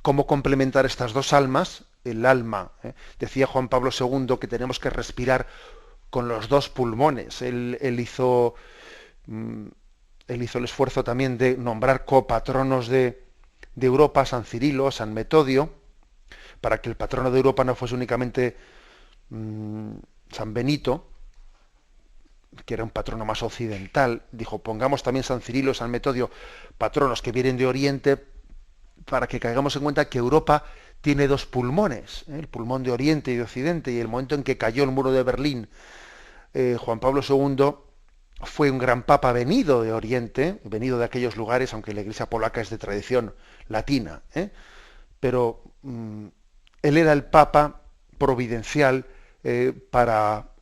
¿cómo complementar estas dos almas? El alma, decía Juan Pablo II que tenemos que respirar con los dos pulmones. Él hizo el esfuerzo también de nombrar copatronos de Europa, San Cirilo, San Metodio, para que el patrono de Europa no fuese únicamente San Benito, que era un patrono más occidental. Dijo, pongamos también San Cirilo, San Metodio, patronos que vienen de Oriente, para que caigamos en cuenta que Europa tiene dos pulmones, el pulmón de Oriente y de Occidente, y el momento en que cayó el muro de Berlín, Juan Pablo II fue un gran papa venido de Oriente, venido de aquellos lugares, aunque la Iglesia polaca es de tradición latina, pero él era el papa providencial para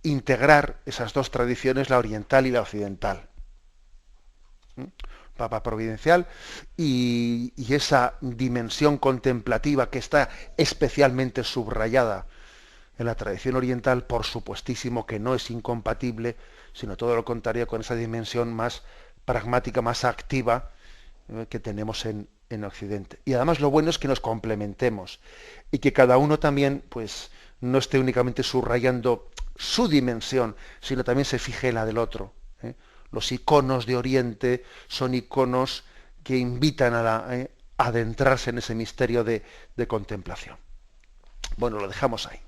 integrar esas dos tradiciones, la oriental y la occidental. Papa providencial, y esa dimensión contemplativa que está especialmente subrayada en la tradición oriental, por supuestísimo que no es incompatible, sino todo lo contrario, con esa dimensión más pragmática, más activa que tenemos en Occidente. Y además lo bueno es que nos complementemos y que cada uno también pues no esté únicamente subrayando su dimensión, sino también se fije en la del otro. Los iconos de Oriente son iconos que invitan a adentrarse en ese misterio de contemplación. Bueno, lo dejamos ahí.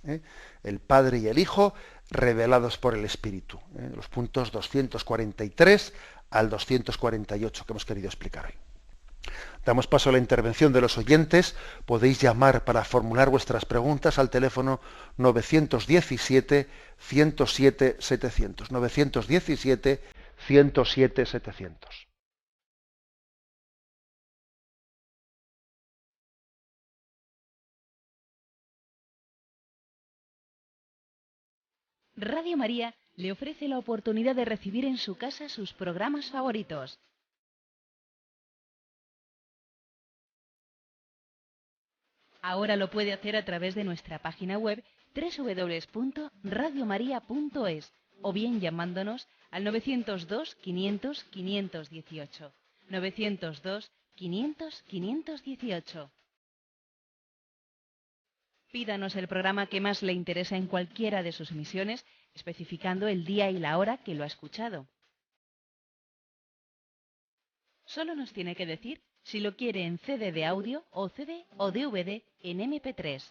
El Padre y el Hijo revelados por el Espíritu. Los puntos 243 al 248 que hemos querido explicar hoy. Damos paso a la intervención de los oyentes. Podéis llamar para formular vuestras preguntas al teléfono 917-107-700. 917-107-700. Radio María le ofrece la oportunidad de recibir en su casa sus programas favoritos. Ahora lo puede hacer a través de nuestra página web www.radiomaria.es o bien llamándonos al 902 500 518. 902 500 518. Pídanos el programa que más le interesa en cualquiera de sus emisiones, especificando el día y la hora que lo ha escuchado. Solo nos tiene que decir si lo quiere en CD de audio o CD o DVD en MP3.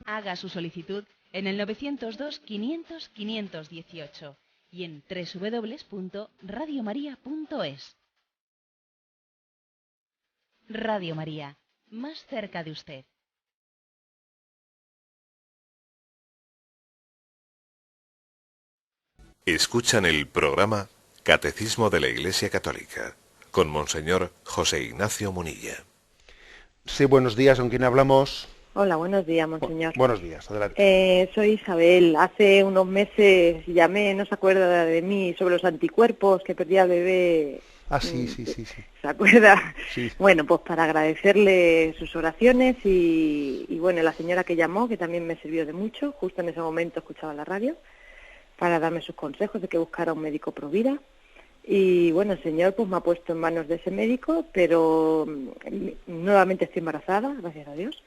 Haga su solicitud en el 902 500 518 y en www.radiomaria.es. Radio María, más cerca de usted. Escuchan el programa Catecismo de la Iglesia Católica con Monseñor José Ignacio Munilla. Sí, buenos días, ¿con quién hablamos? Hola, buenos días, monseñor. Buenos días, adelante. Soy Isabel. Hace unos meses llamé, no se acuerda de mí, sobre los anticuerpos que perdía el bebé Ah, sí, sí, sí, sí. ¿Se acuerda? Sí. Bueno, pues para agradecerle sus oraciones y bueno, la señora que llamó, que también me sirvió de mucho, justo en ese momento escuchaba la radio, para darme sus consejos de que buscara un médico pro vida. Y bueno, el Señor pues me ha puesto en manos de ese médico, pero nuevamente estoy embarazada, gracias a Dios.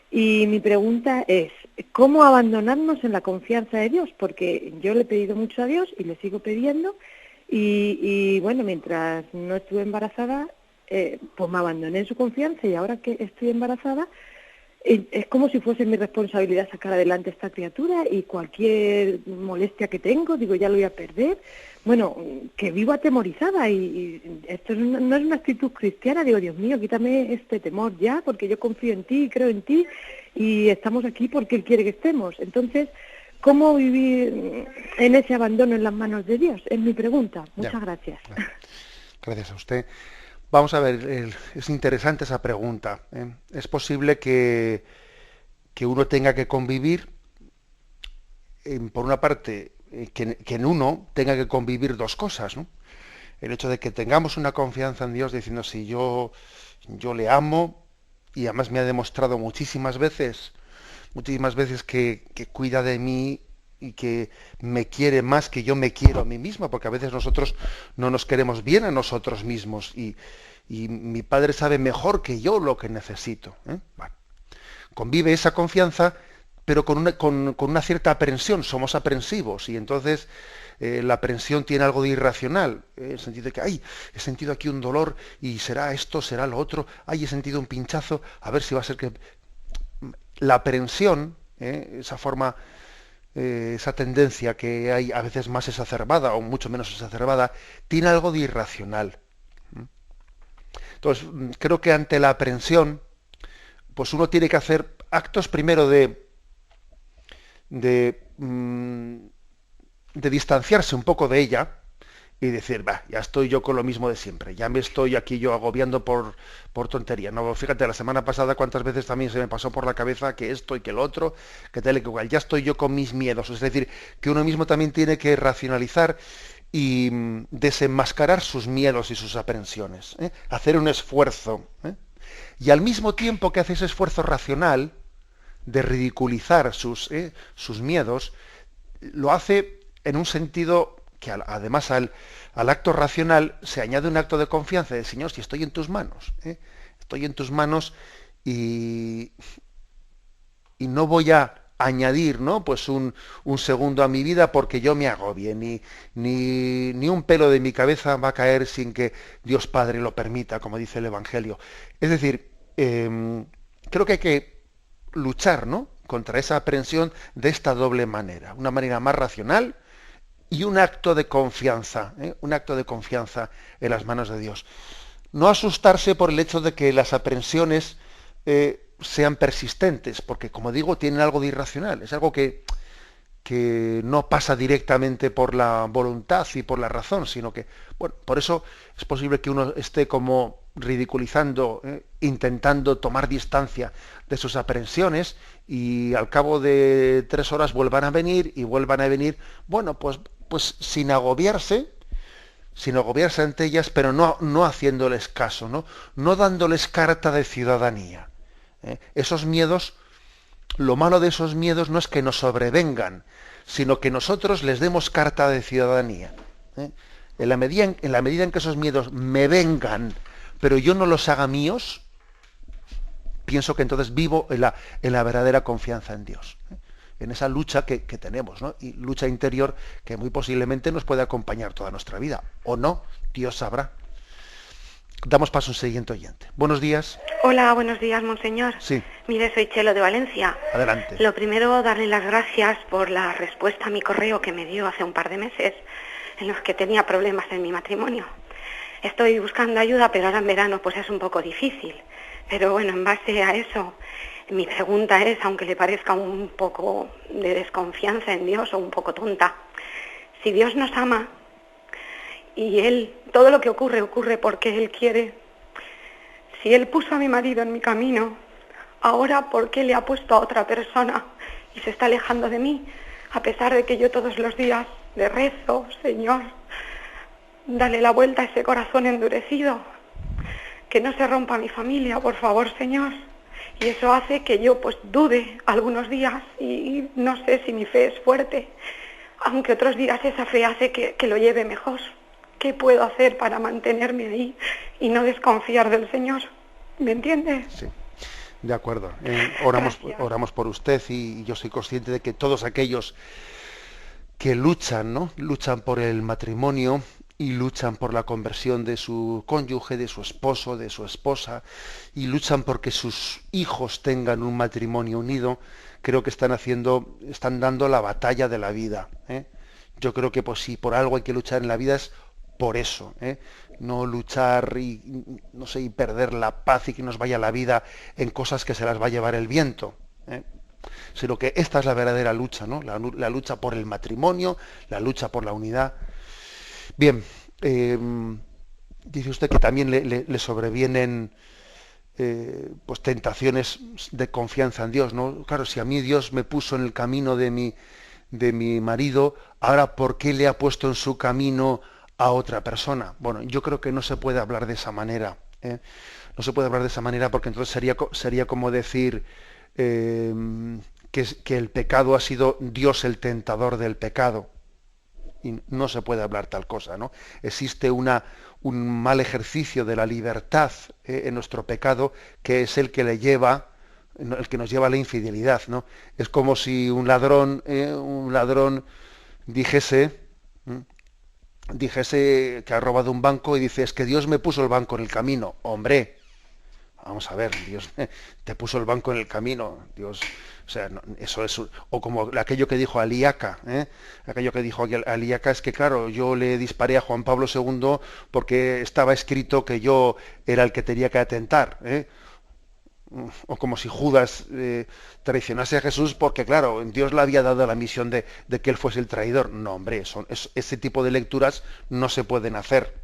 Y mi pregunta es, ¿cómo abandonarnos en la confianza de Dios? Porque yo le he pedido mucho a Dios y le sigo pidiendo y bueno, mientras no estuve embarazada, pues me abandoné en su confianza y ahora que estoy embarazada, es como si fuese mi responsabilidad sacar adelante esta criatura y cualquier molestia que tengo, digo, ya lo voy a perder. Bueno, que vivo atemorizada y esto no es una actitud cristiana. Digo, Dios mío, quítame este temor ya, porque yo confío en ti, creo en ti y estamos aquí porque Él quiere que estemos. Entonces, ¿cómo vivir en ese abandono en las manos de Dios? Es mi pregunta. Muchas gracias. Gracias a usted. Vamos a ver, es interesante esa pregunta, ¿eh? Es posible que uno tenga que convivir, por una parte, que en uno tenga que convivir dos cosas, ¿no? El hecho de que tengamos una confianza en Dios diciendo, si yo le amo, y además me ha demostrado muchísimas veces que cuida de mí y que me quiere más que yo me quiero a mí misma, porque a veces nosotros no nos queremos bien a nosotros mismos y mi padre sabe mejor que yo lo que necesito, ¿eh? Bueno, convive esa confianza, pero con una cierta aprensión, somos aprensivos y entonces la aprensión tiene algo de irracional, en el sentido de que, ay, he sentido aquí un dolor y será esto, será lo otro, ay, he sentido un pinchazo, a ver si va a ser que... La aprensión, esa forma, esa tendencia que hay a veces más exacerbada o mucho menos exacerbada, tiene algo de irracional. Entonces, creo que ante la aprensión, pues uno tiene que hacer actos primero de distanciarse un poco de ella y decir, va, ya estoy yo con lo mismo de siempre, ya me estoy aquí yo agobiando por tontería. No, fíjate, la semana pasada cuántas veces también se me pasó por la cabeza que esto y que lo otro, que tal y que igual, ya estoy yo con mis miedos. Es decir, que uno mismo también tiene que racionalizar y desenmascarar sus miedos y sus aprensiones, ¿eh? Hacer un esfuerzo, ¿eh? Y al mismo tiempo que hace ese esfuerzo racional de ridiculizar sus miedos, lo hace en un sentido que además al acto racional se añade un acto de confianza de, Señor, si estoy en tus manos, ¿eh? Estoy en tus manos y no voy a añadir, ¿no?, pues un segundo a mi vida porque yo me agobie, ni un pelo de mi cabeza va a caer sin que Dios Padre lo permita, como dice el Evangelio. Es decir, creo que hay que luchar, ¿no?, contra esa aprensión de esta doble manera, una manera más racional y un acto de confianza, un acto de confianza en las manos de Dios. No asustarse por el hecho de que las aprensiones sean persistentes, porque como digo, tienen algo de irracional, es algo que no pasa directamente por la voluntad y por la razón, sino que, bueno, por eso es posible que uno esté como ridiculizando, intentando tomar distancia de sus aprensiones y al cabo de 3 horas vuelvan a venir, bueno, pues sin agobiarse ante ellas, pero no haciéndoles caso, no dándoles carta de ciudadanía. Esos miedos, lo malo de esos miedos no es que nos sobrevengan, sino que nosotros les demos carta de ciudadanía. En la medida en que esos miedos me vengan, pero yo no los haga míos, pienso que entonces vivo en la verdadera confianza en Dios, en esa lucha que tenemos, ¿no? Y lucha interior que muy posiblemente nos puede acompañar toda nuestra vida, o no, Dios sabrá. Damos paso a un siguiente oyente. Buenos días. Hola, buenos días, monseñor. Sí. Mire, soy Chelo de Valencia. Adelante. Lo primero, darle las gracias por la respuesta a mi correo que me dio hace un par de meses, en los que tenía problemas en mi matrimonio. Estoy buscando ayuda, pero ahora en verano pues es un poco difícil. Pero bueno, en base a eso, mi pregunta es, aunque le parezca un poco de desconfianza en Dios o un poco tonta, si Dios nos ama y Él, todo lo que ocurre porque Él quiere, si Él puso a mi marido en mi camino, ahora ¿por qué le ha puesto a otra persona y se está alejando de mí? A pesar de que yo todos los días le rezo, Señor, dale la vuelta a ese corazón endurecido, que no se rompa mi familia, por favor, Señor. Y eso hace que yo pues dude algunos días y no sé si mi fe es fuerte, aunque otros días esa fe hace que lo lleve mejor. ¿Qué puedo hacer para mantenerme ahí y no desconfiar del Señor? ¿Me entiende? Sí, de acuerdo. Gracias. Oramos por usted y yo soy consciente de que todos aquellos que luchan, ¿no? Luchan por el matrimonio y luchan por la conversión de su cónyuge, de su esposo, de su esposa, y luchan porque sus hijos tengan un matrimonio unido, creo que están dando la batalla de la vida, ¿eh? Yo creo que pues si por algo hay que luchar en la vida es por eso, ¿eh? No luchar y no sé, y perder la paz y que nos vaya la vida en cosas que se las va a llevar el viento, ¿eh? Sino que esta es la verdadera lucha, ¿no? La lucha por el matrimonio, la lucha por la unidad. Bien, dice usted que también le sobrevienen pues tentaciones de confianza en Dios, ¿no? Claro, si a mí Dios me puso en el camino de mi marido, ahora ¿por qué le ha puesto en su camino a otra persona? Bueno, yo creo que no se puede hablar de esa manera, ¿eh? No se puede hablar de esa manera porque entonces sería como decir que el pecado ha sido Dios el tentador del pecado. Y no se puede hablar tal cosa, ¿no? Existe un mal ejercicio de la libertad en nuestro pecado, que es el que el que nos lleva a la infidelidad, ¿no? Es como si un ladrón dijese que ha robado un banco y dice, es que Dios me puso el banco en el camino. Hombre, vamos a ver, Dios te puso el banco en el camino, Dios, o sea, eso es, o como aquello que dijo Aliaca, aquello que dijo Aliaca es que claro, yo le disparé a Juan Pablo II porque estaba escrito que yo era el que tenía que atentar, o como si Judas traicionase a Jesús porque claro, Dios le había dado la misión de que él fuese el traidor. No, hombre, ese tipo de lecturas no se pueden hacer.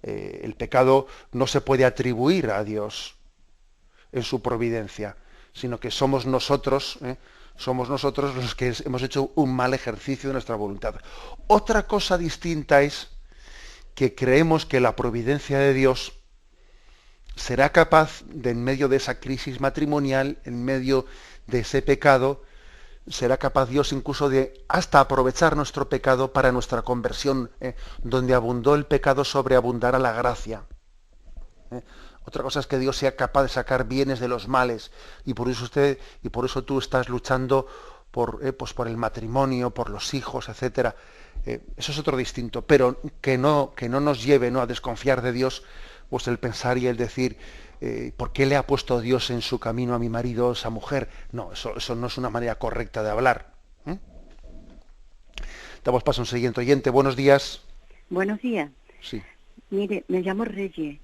El pecado no se puede atribuir a Dios en su providencia, sino que somos nosotros los que hemos hecho un mal ejercicio de nuestra voluntad. Otra cosa distinta es que creemos que la providencia de Dios será capaz de, en medio de esa crisis matrimonial, en medio de ese pecado, será capaz Dios incluso de hasta aprovechar nuestro pecado para nuestra conversión, donde abundó el pecado sobreabundará la gracia. Otra cosa es que Dios sea capaz de sacar bienes de los males, y por eso tú estás luchando por el matrimonio, por los hijos, etcétera. Eso es otro distinto, pero que no nos lleve, ¿no?, a desconfiar de Dios, pues el pensar y el decir ¿por qué le ha puesto Dios en su camino a mi marido, esa mujer? No, eso no es una manera correcta de hablar. Damos paso a un siguiente oyente. Buenos días. Buenos días. Sí. Mire, me llamo Reyes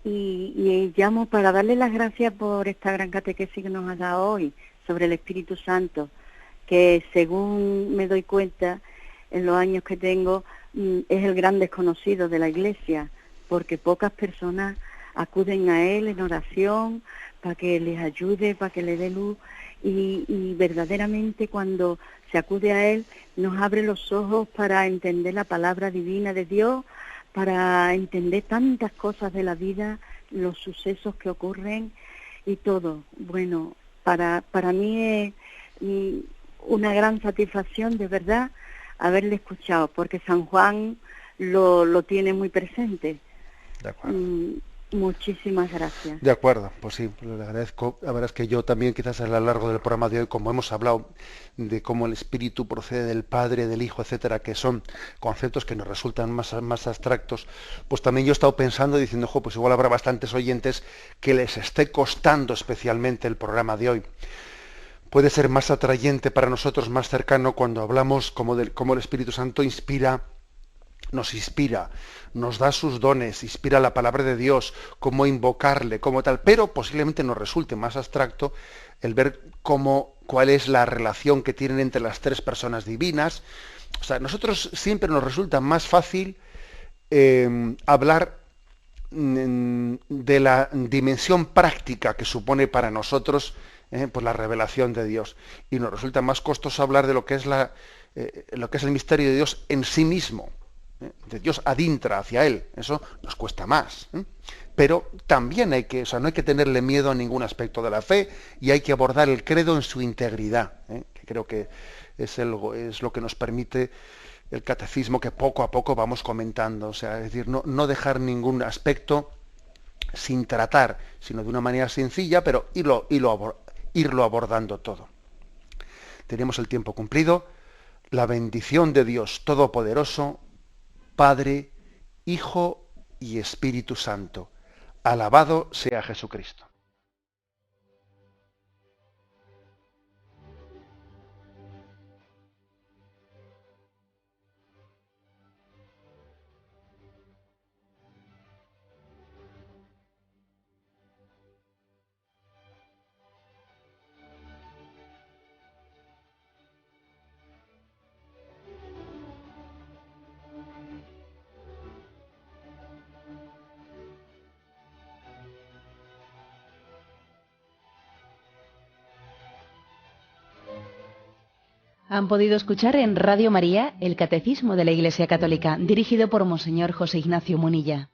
y llamo para darle las gracias por esta gran catequesis que nos ha dado hoy sobre el Espíritu Santo, que según me doy cuenta en los años que tengo es el gran desconocido de la Iglesia, porque pocas personas acuden a él en oración para que les ayude, para que le dé luz, y verdaderamente cuando se acude a él nos abre los ojos para entender la palabra divina de Dios, para entender tantas cosas de la vida, los sucesos que ocurren y todo. Bueno, para mí es una gran satisfacción de verdad haberle escuchado, porque San Juan lo tiene muy presente. De acuerdo. Muchísimas gracias. De acuerdo, pues sí, le agradezco. La verdad es que yo también, quizás a lo largo del programa de hoy, como hemos hablado de cómo el Espíritu procede del Padre, del Hijo, etcétera, que son conceptos que nos resultan más abstractos, pues también yo he estado pensando y diciendo, pues igual habrá bastantes oyentes que les esté costando especialmente el programa de hoy. Puede ser más atrayente para nosotros, más cercano, cuando hablamos cómo el Espíritu Santo nos inspira, nos da sus dones, inspira la palabra de Dios, cómo invocarle, cómo tal, pero posiblemente nos resulte más abstracto el ver cuál es la relación que tienen entre las tres personas divinas. O sea, nosotros siempre nos resulta más fácil hablar de la dimensión práctica que supone para nosotros pues la revelación de Dios, y nos resulta más costoso hablar de lo que es el misterio de Dios en sí mismo. de Dios ad intra, hacia Él. Eso nos cuesta más. Pero también hay que, o sea, no hay que tenerle miedo a ningún aspecto de la fe y hay que abordar el credo en su integridad, que creo que es lo que nos permite el catecismo que poco a poco vamos comentando. O sea, es decir, no dejar ningún aspecto sin tratar, sino de una manera sencilla, pero irlo abordando todo. Tenemos el tiempo cumplido. La bendición de Dios Todopoderoso, Padre, Hijo y Espíritu Santo. Alabado sea Jesucristo. Han podido escuchar en Radio María el Catecismo de la Iglesia Católica, dirigido por Monseñor José Ignacio Munilla.